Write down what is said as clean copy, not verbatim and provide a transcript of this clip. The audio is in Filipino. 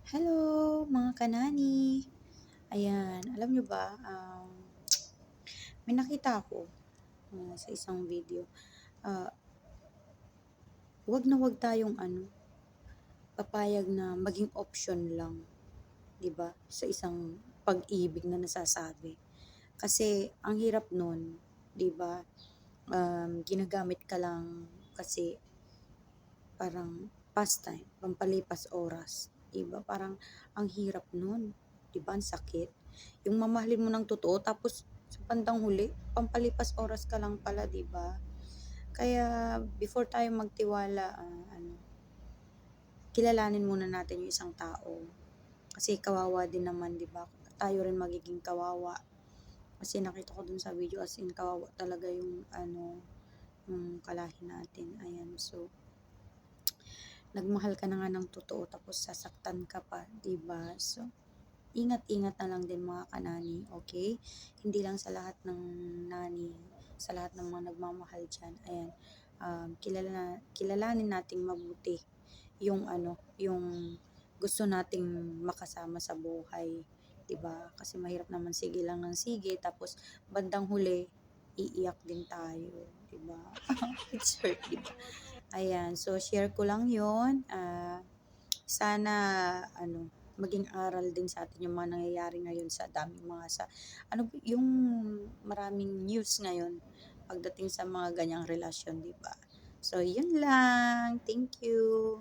Hello mga kanani. Ayan, alam nyo ba, may nakita ako sa isang video. Ah, wag tayong papayag na maging option lang, 'di ba? Sa isang pag-ibig na nasasabi. Kasi ang hirap nun, 'di ba? Ginagamit ka lang kasi parang pastime, pampalipas oras, 'di ba? Parang ang hirap nun, 'di ba? Ang sakit. Yung mamahalin mo ng totoo tapos sa bandang huli, pampalipas oras ka lang pala, 'di ba? Kaya before tayo magtiwala, kilalanin muna natin yung isang tao. Kasi kawawa din naman, 'di ba? Tayo rin magiging kawawa. Kasi nakita ko dun sa video as in kawawa talaga yung yung kalahi natin. Ayan, so nagmahal ka na nga ng totoo tapos sasaktan ka pa, 'di ba? So ingat-ingat na lang din mga kanani, okay? Hindi lang sa lahat ng nani, sa lahat ng mga nagmamahal diyan. Ayan, kilalanin nating mabuti yung yung gusto nating makasama sa buhay, 'di ba? Kasi mahirap naman sige lang ng sige tapos bandang huli iiyak din tayo, 'di ba? It's hurt, 'di ba? Ayan, so share ko lang 'yon. Sana maging aral din sa atin yung mga nangyayari ngayon sa daming mga yung maraming news ngayon pagdating sa mga ganyang relasyon, 'di ba? So, yun lang. Thank you.